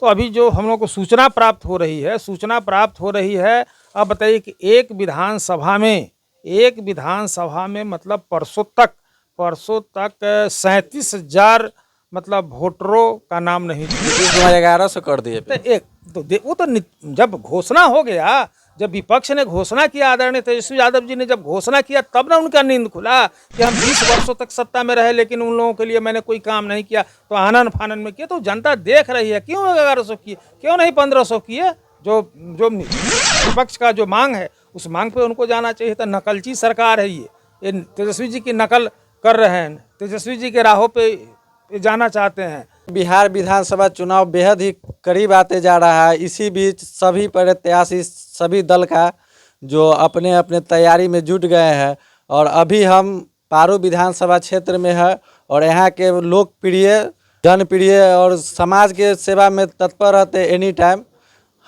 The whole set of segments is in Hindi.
तो अभी जो हम लोग को सूचना प्राप्त हो रही है, अब बताइए कि एक विधानसभा में मतलब परसों तक 37,000 मतलब वोटरों का नाम नहीं नीतीश 2011 से कर दिए तो वो तो जब घोषणा हो गया, जब विपक्ष ने घोषणा किया, आदरणीय तेजस्वी यादव जी ने जब घोषणा किया, तब ना उनका नींद खुला कि हम 20 वर्षों तक सत्ता में रहे लेकिन उन लोगों के लिए मैंने कोई काम नहीं किया, तो आनन फानन में किया। तो जनता देख रही है, क्यों 1100 किए, क्यों नहीं 1500 किए। जो जो विपक्ष का जो मांग है उस मांग पे उनको जाना चाहिए था। नकलची सरकार है ये तेजस्वी जी की नकल कर रहे हैं, तेजस्वी जी के राहों पे जाना चाहते हैं। बिहार विधानसभा चुनाव बेहद ही करीब आते जा रहा है। इसी बीच सभी प्रत्याशी सभी दल का जो अपने अपने तैयारी में जुट गए हैं और अभी हम पारू विधानसभा क्षेत्र में है और यहाँ के लोकप्रिय जनप्रिय और समाज के सेवा में तत्पर रहते एनी टाइम।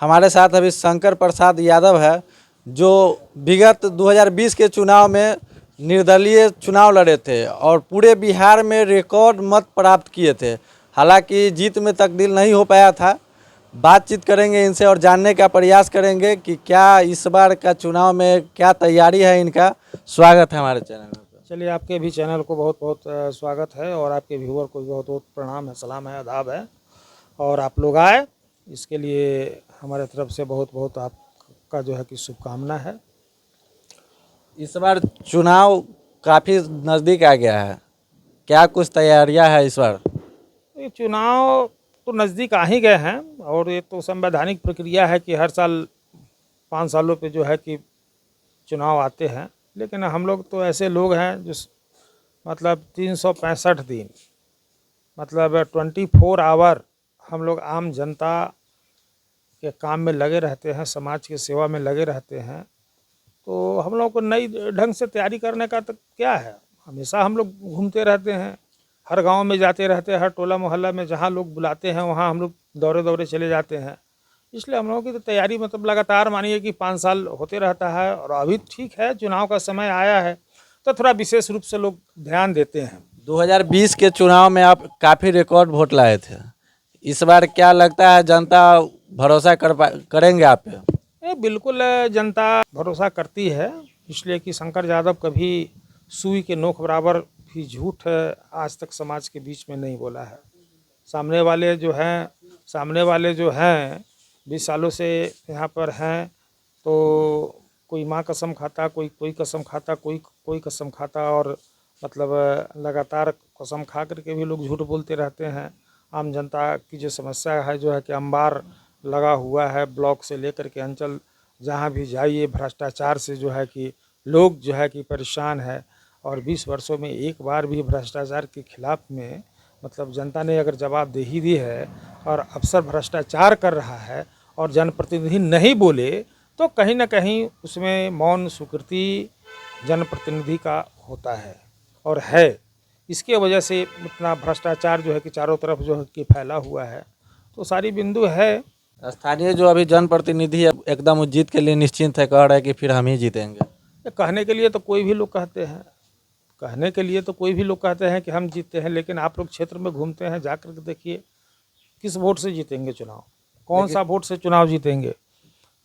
हमारे साथ अभी शंकर प्रसाद यादव है जो विगत 2020 के चुनाव में निर्दलीय चुनाव लड़े थे और पूरे बिहार में रिकॉर्ड मत प्राप्त किए थे। हालांकि जीत में तब्दील नहीं हो पाया था। बातचीत करेंगे इनसे और जानने का प्रयास करेंगे कि क्या इस बार का चुनाव में क्या तैयारी है इनका। स्वागत है हमारे चैनल में। चलिए, आपके भी चैनल को बहुत बहुत स्वागत है और आपके व्यूअर को भी बहुत बहुत प्रणाम है, सलाम है, आदाब है। और आप लोग आए, इसके लिए हमारे तरफ से बहुत बहुत आपका जो है कि शुभकामना है। इस बार चुनाव काफ़ी नज़दीक आ गया है, क्या कुछ तैयारियां है इस बार? ये चुनाव तो नज़दीक आ ही गए हैं और ये तो संवैधानिक प्रक्रिया है कि हर साल 5 सालों पे जो है कि चुनाव आते हैं। लेकिन हम लोग तो ऐसे लोग हैं जो मतलब 365 दिन मतलब 24 आवर हम लोग आम जनता के काम में लगे रहते हैं, समाज की सेवा में लगे रहते हैं। तो हम लोग को नई ढंग से तैयारी करने का तो क्या है, हमेशा हम लोग घूमते रहते हैं, हर गांव में जाते रहते हैं, हर टोला मोहल्ला में जहां लोग बुलाते हैं वहां हम लोग दौरे दौरे चले जाते हैं। इसलिए हम लोगों की तो तैयारी मतलब लगातार मानिए कि 5 साल होते रहता है। और अभी ठीक है, चुनाव का समय आया है तो थोड़ा विशेष रूप से लोग ध्यान देते हैं। 2020 के चुनाव में आप काफ़ी रिकॉर्ड वोट लाए थे। इस बार क्या लगता है जनता भरोसा करेंगे आप पे? बिल्कुल जनता भरोसा करती है, इसलिए कि शंकर यादव कभी सुई के नोक बराबर भी झूठ आज तक समाज के बीच में नहीं बोला है। सामने वाले जो हैं 20 सालों से यहाँ पर हैं, तो कोई माँ कसम खाता, कोई कसम खाता, कोई कसम खाता और मतलब लगातार कसम खा करके भी लोग झूठ बोलते रहते हैं। आम जनता की जो समस्या है जो है कि अंबार लगा हुआ है, ब्लॉक से लेकर के अंचल जहाँ भी जाइए भ्रष्टाचार से जो है कि लोग जो है कि परेशान है। और 20 वर्षों में एक बार भी भ्रष्टाचार के खिलाफ में मतलब जनता ने अगर जवाबदेही दी है और अफसर भ्रष्टाचार कर रहा है और जनप्रतिनिधि नहीं बोले, तो कहीं ना कहीं उसमें मौन स्वीकृति जनप्रतिनिधि का होता है और है। इसके वजह से इतना भ्रष्टाचार जो है कि चारों तरफ जो है कि फैला हुआ है। तो सारी बिंदु है। स्थानीय जो अभी जनप्रतिनिधि है एकदम उस जीत के लिए निश्चिंत है, कह रहे हैं कि फिर हम ही जीतेंगे। कहने के लिए तो कोई भी लोग कहते हैं, कि हम जीतते हैं, लेकिन आप लोग क्षेत्र में घूमते हैं, जाकर के देखिए किस वोट से जीतेंगे चुनाव, कौन सा वोट से चुनाव जीतेंगे।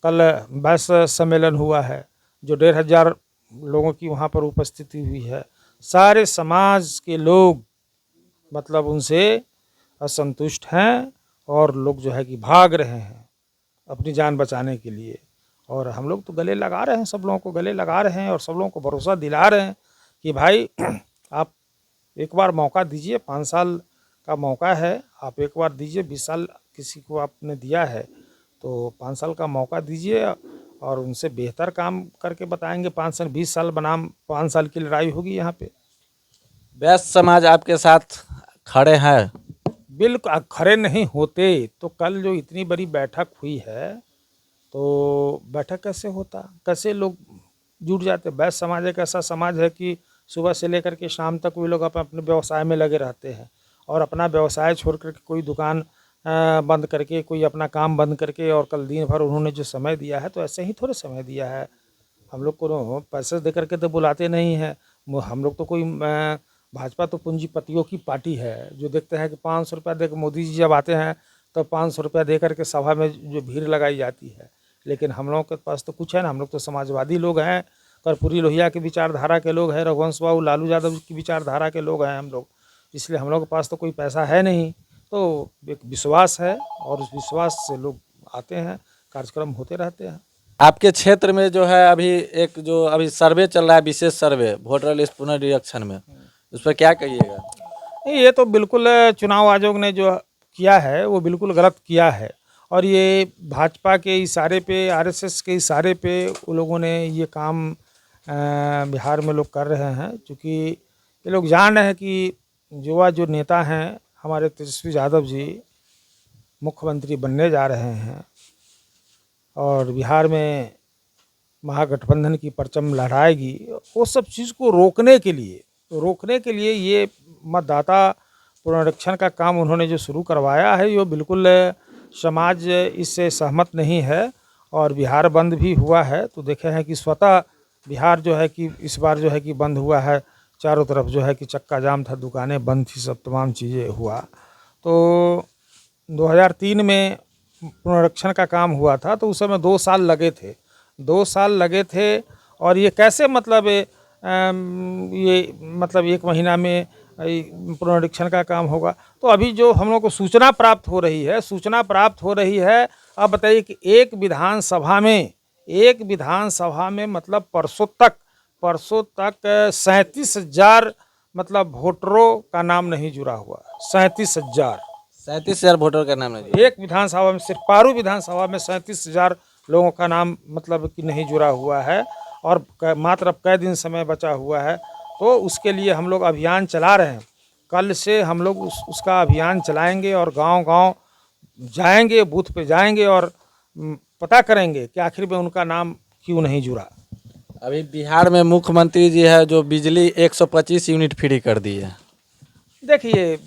कल वैश्य सम्मेलन हुआ है जो 1,500 लोगों की वहाँ पर उपस्थिति हुई है। सारे समाज के लोग मतलब उनसे असंतुष्ट हैं और लोग जो है कि भाग रहे हैं अपनी जान बचाने के लिए। और हम लोग तो गले लगा रहे हैं, सब लोगों को गले लगा रहे हैं और सब लोगों को भरोसा दिला रहे हैं कि भाई आप एक बार मौका दीजिए, 5 साल का मौका है, आप एक बार दीजिए। 20 साल किसी को आपने दिया है तो 5 साल का मौका दीजिए और उनसे बेहतर काम करके बताएंगे। 20 साल बनाम 5 साल की लड़ाई होगी यहाँ पे। वैश्य समाज आपके साथ खड़े हैं? बिल्कुल, खड़े नहीं होते तो कल जो इतनी बड़ी बैठक हुई है तो बैठक कैसे होता, कैसे लोग जुट जाते। वैश्य समाज एक ऐसा समाज है कि सुबह से लेकर के शाम तक वे लोग अपने व्यवसाय में लगे रहते हैं और अपना व्यवसाय छोड़ करके कोई दुकान बंद करके, कोई अपना काम बंद करके और कल दिन भर उन्होंने जो समय दिया है तो ऐसे ही थोड़े समय दिया है। हम लोग को पैसे दे करके तो बुलाते नहीं हैं। हम लोग तो कोई भाजपा तो पूंजीपतियों की पार्टी है जो देखते हैं कि 500 रुपया दे के मोदी जी जब आते हैं तो 500 रुपया दे करके सभा में जो भीड़ लगाई जाती है। लेकिन हम लोगों के पास तो कुछ है ना, हम लोग तो समाजवादी लोग हैं, कर्पूरी लोहिया की विचारधारा के लोग हैं, रघुवंश बाबू लालू यादव की विचारधारा के लोग हैं हम लोग, इसलिए हम लोग के पास तो कोई पैसा है नहीं। तो एक विश्वास है और उस विश्वास से लोग आते हैं, कार्यक्रम होते रहते हैं। आपके क्षेत्र में जो है अभी एक जो अभी सर्वे चल रहा है, विशेष सर्वे वोटर लिस्ट पुनर्निरीक्षण में, उस पर क्या कहिएगा? नहीं, ये तो बिल्कुल चुनाव आयोग ने जो किया है वो बिल्कुल गलत किया है, और ये भाजपा के इशारे पे, आरएसएस के इशारे पे वो लोगों ने ये काम बिहार में लोग कर रहे हैं। क्योंकि ये लोग जान रहे हैं कि युवा जो नेता हैं हमारे तेजस्वी यादव जी मुख्यमंत्री बनने जा रहे हैं, और बिहार में महागठबंधन की परचम लहराएगी। वो सब चीज़ को रोकने के लिए ये मतदाता पुनरीक्षण का काम उन्होंने जो शुरू करवाया है, ये बिल्कुल समाज इससे सहमत नहीं है। और बिहार बंद भी हुआ है तो देखे हैं कि स्वतः बिहार जो है कि इस बार जो है कि बंद हुआ है, चारों तरफ जो है कि चक्का जाम था, दुकानें बंद थी, सब तमाम चीज़ें हुआ। तो 2003 में पुनरीक्षण का काम हुआ था, तो उस समय 2 साल लगे थे, 2 साल लगे थे। और ये कैसे मतलब ये मतलब 1 महीना में पुनरीक्षण का काम होगा? तो अभी जो हम लोग को सूचना प्राप्त हो रही है, अब बताइए कि एक विधानसभा में मतलब परसों तक 37,000 मतलब वोटरों का नाम नहीं जुड़ा हुआ। 37,000 वोटर का नाम है। एक विधानसभा में, सिर्फ पारू विधानसभा में 37,000 लोगों का नाम मतलब कि नहीं जुड़ा हुआ है, और मात्र अब कई दिन समय बचा हुआ है। तो उसके लिए हम लोग अभियान चला रहे हैं। कल से हम लोग उसका अभियान चलाएंगे और गांव-गांव जाएंगे, बूथ पे जाएंगे और पता करेंगे कि आखिर में उनका नाम क्यों नहीं जुड़ा। अभी बिहार में मुख्यमंत्री जी है जो बिजली 125 यूनिट फ्री कर दी है। देखिए,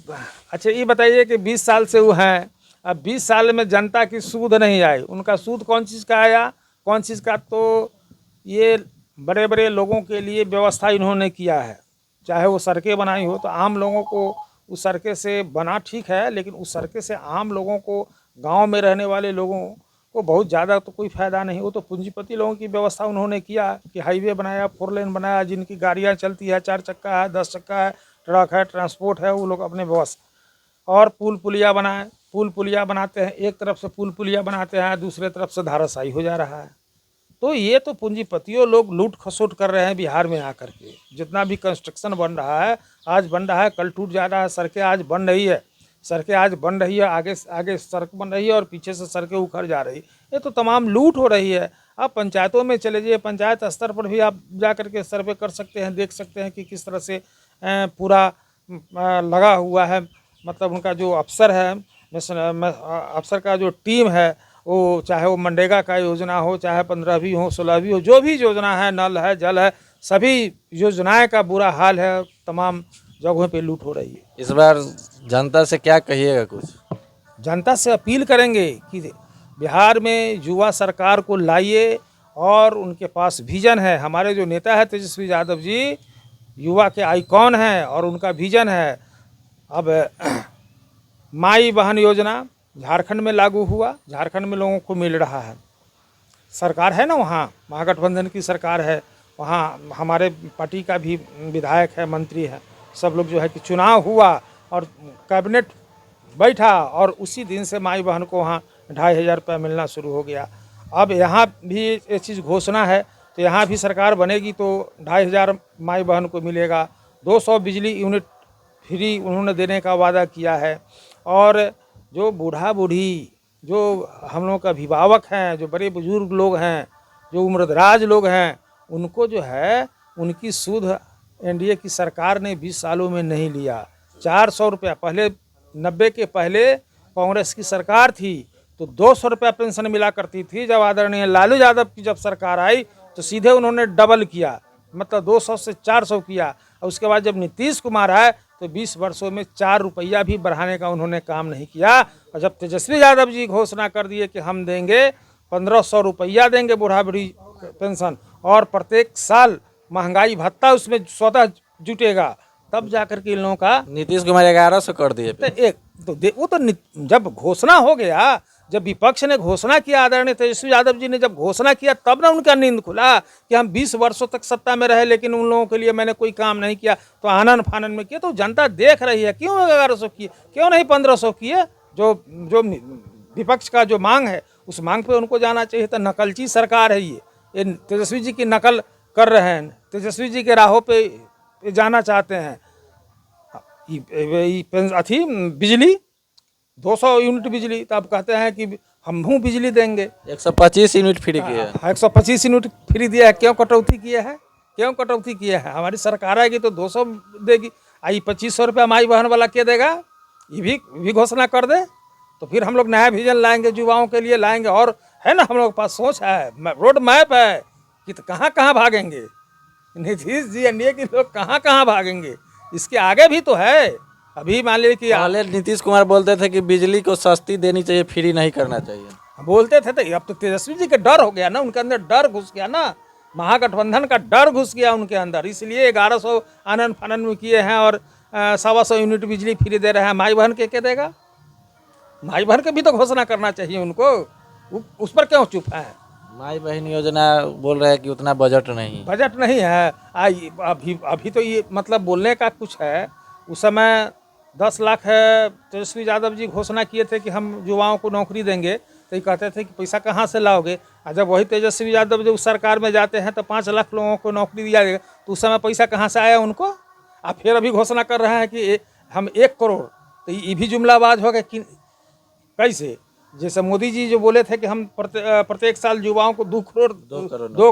अच्छा ये बताइए कि 20 साल से वो हैं, अब 20 साल में जनता की सूद नहीं आई, उनका सूद कौन चीज़ का आया, कौन चीज़ का? तो ये बड़े बड़े लोगों के लिए व्यवस्था इन्होंने किया है। चाहे वो सड़कें बनाई हो, तो आम लोगों को उस सड़कें से बना ठीक है, लेकिन उस सड़कें से आम लोगों को, गांव में रहने वाले लोगों को बहुत ज़्यादा तो कोई फ़ायदा नहीं। वो तो पूंजीपति लोगों की व्यवस्था उन्होंने किया कि हाईवे बनाया, 4 लेन बनाया, जिनकी गाड़ियाँ चलती है, 4 चक्का है, 10 चक्का है, ट्रक है, ट्रांसपोर्ट है, वो लोग अपने व्यवस्था। और पुल पुलिया बनाए, पुल पुलिया बनाते हैं, एक तरफ से पुल पुलिया बनाते हैं, दूसरे तरफ से धाराशाही हो जा रहा है। तो ये तो पूंजीपतियों लोग लूट खसोट कर रहे हैं बिहार में आकर के। जितना भी कंस्ट्रक्शन बन रहा है, आज बन रहा है, कल टूट जा रहा है। सड़कें आज बन रही है, आगे आगे सड़क बन रही है और पीछे से सड़कें उखड़ जा रही। ये तो तमाम लूट हो रही है। आप पंचायतों में चले जाइए, पंचायत स्तर पर भी आप जा करके सर्वे कर सकते हैं, देख सकते हैं कि किस तरह से पूरा लगा हुआ है। मतलब उनका जो अफसर है, अफसर का जो टीम है, वो चाहे वो मनरेगा का योजना हो, चाहे 15वीं हो, 16वीं हो, जो भी योजना है, नल है, जल है, सभी योजनाएं का बुरा हाल है। तमाम जगहों पे लूट हो रही है। इस बार जनता से क्या कहिएगा? कुछ जनता से अपील करेंगे कि बिहार में युवा सरकार को लाइए, और उनके पास विजन है। हमारे जो नेता है तेजस्वी यादव जी युवा के आइकॉन हैं, और उनका विजन है। अब माई बहन योजना झारखंड में लागू हुआ, झारखंड में लोगों को मिल रहा है। सरकार है ना, वहाँ महागठबंधन की सरकार है, वहाँ हमारे पार्टी का भी विधायक है, मंत्री है, सब लोग जो है कि चुनाव हुआ और कैबिनेट बैठा, और उसी दिन से माई बहन को वहाँ 2,500 रुपये मिलना शुरू हो गया। अब यहाँ भी ये चीज़ घोषणा है, तो यहाँ भी सरकार बनेगी तो 2,500 माई बहन को मिलेगा। 200 बिजली यूनिट फ्री उन्होंने देने का वादा किया है। और जो बूढ़ा बूढ़ी, जो हम लोग का अभिभावक हैं, जो बड़े बुजुर्ग लोग हैं, जो उम्रदराज लोग हैं, उनको जो है उनकी सूद एनडीए की सरकार ने 20 सालों में नहीं लिया। 400 रुपया, पहले 90 के पहले कांग्रेस की सरकार थी तो 200 रुपया पेंशन मिला करती थी। जब आदरणीय लालू यादव की जब सरकार आई तो सीधे उन्होंने डबल किया, मतलब 200 से 400 किया। और उसके बाद जब नीतीश कुमार आए तो 20 वर्षों में 4 रुपया भी बढ़ाने का उन्होंने काम नहीं किया। और जब तेजस्वी यादव जी घोषणा कर दिए कि हम देंगे 1,500 रुपया देंगे बूढ़ा बूढ़ी पेंशन, और प्रत्येक साल महंगाई भत्ता उसमें स्वतः जुटेगा, तब जाकर के इन लोगों का नीतीश कुमार 1100 कर दिए तो एक तो वो तो जब घोषणा हो गया, जब विपक्ष ने घोषणा किया, आदरणीय तेजस्वी यादव जी ने जब घोषणा किया, तब ना उनका नींद खुला कि हम 20 वर्षों तक सत्ता में रहे लेकिन उन लोगों के लिए मैंने कोई काम नहीं किया, तो आनन फानन में किया। तो जनता देख रही है, क्यों 1100 किए, क्यों नहीं 1500 किए? जो जो विपक्ष का जो मांग है उस मांग पे उनको जाना चाहिए। तो नकलची सरकार है ये तेजस्वी जी की नकल कर रहे हैं, तेजस्वी जी के राहों पे जाना चाहते हैं। अथी बिजली 200 यूनिट बिजली, तो अब कहते हैं कि हम बिजली देंगे। 125 यूनिट फ्री किए। 125 यूनिट फ्री दिया है, क्यों कटौती किया है? क्यों कटौती किया है? हमारी सरकार आएगी तो 200 देगी, आई 2500 रुपया माई बहन वाला क्या देगा? ये भी घोषणा कर दे तो फिर हम लोग नया विजन लाएंगे, युवाओं के लिए लाएंगे। और है ना, हम लोग के पास सोच है, रोड मैप है कि तो कहाँ कहाँ भागेंगे नीतीश जी, एनडीए के लोग कहाँ कहाँ भागेंगे, इसके आगे भी तो है। अभी मान लीजिए कि पहले नीतीश कुमार बोलते थे कि बिजली को सस्ती देनी चाहिए, फ्री नहीं करना चाहिए। बोलते थे, तो अब तो तेजस्वी जी का डर हो गया ना, उनके अंदर डर घुस गया ना, महागठबंधन का डर घुस गया उनके अंदर, इसलिए 1100 आनन फानन में किए हैं और 125 यूनिट बिजली फ्री दे रहे हैं। माई बहन के देगा? माई बहन के भी तो घोषणा करना चाहिए उनको, उस पर क्यों चुप है? माई बहन योजना बोल रहे हैं कि उतना बजट नहीं है। अभी तो ये मतलब बोलने का कुछ है। उस समय 10 लाख है, तेजस्वी यादव जी घोषणा किए थे कि हम युवाओं को नौकरी देंगे, तो ये कहते थे कि पैसा कहाँ से लाओगे? और जब वही तेजस्वी यादव जो उस सरकार में जाते हैं तो 5 लाख लोगों को नौकरी दिया जाएगा, तो उस समय पैसा कहाँ से आया उनको? आप फिर अभी घोषणा कर रहे हैं कि हम 1 करोड़, तो ये भी जुमलाबाज हो गए कि कैसे? जैसे मोदी जी जो बोले थे कि हम प्रत्येक साल युवाओं को 2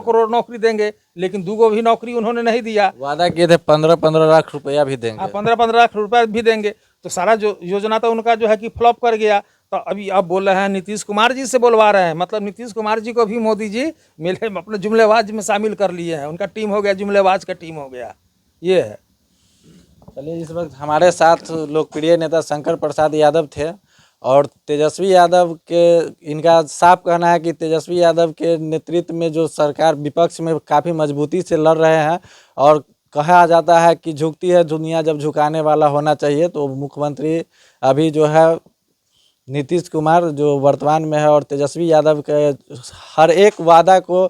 करोड़ नौकरी देंगे, लेकिन 2 भी नौकरी उन्होंने नहीं दिया। वादा किए थे 15-15 लाख रुपया भी देंगे। 15-15 लाख रुपया भी देंगे, तो सारा जो योजना तो उनका जो है कि फ्लॉप कर गया। तो अभी अब बोल रहे हैं नीतीश कुमार जी से बुलवा रहे हैं, मतलब नीतीश कुमार जी को भी मोदी जी मेले में अपने जुमलेबाज में शामिल कर लिए हैं, उनका टीम हो गया, जुमलेबाज का टीम हो गया। ये है। चलिए, इस वक्त हमारे साथ लोकप्रिय नेता शंकर प्रसाद यादव थे और तेजस्वी यादव के, इनका साफ कहना है कि तेजस्वी यादव के नेतृत्व में जो सरकार विपक्ष में काफ़ी मजबूती से लड़ रहे हैं, और कहा जाता है कि झुकती है दुनिया जब झुकाने वाला होना चाहिए। तो मुख्यमंत्री अभी जो है नीतीश कुमार जो वर्तमान में है, और तेजस्वी यादव के हर एक वादा को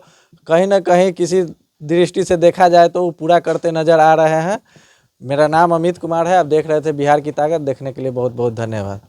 कहीं ना कहीं किसी दृष्टि से देखा जाए तो वो पूरा करते नज़र आ रहे हैं। मेरा नाम अमित कुमार है, आप देख रहे थे बिहार की ताकत। देखने के लिए बहुत बहुत धन्यवाद।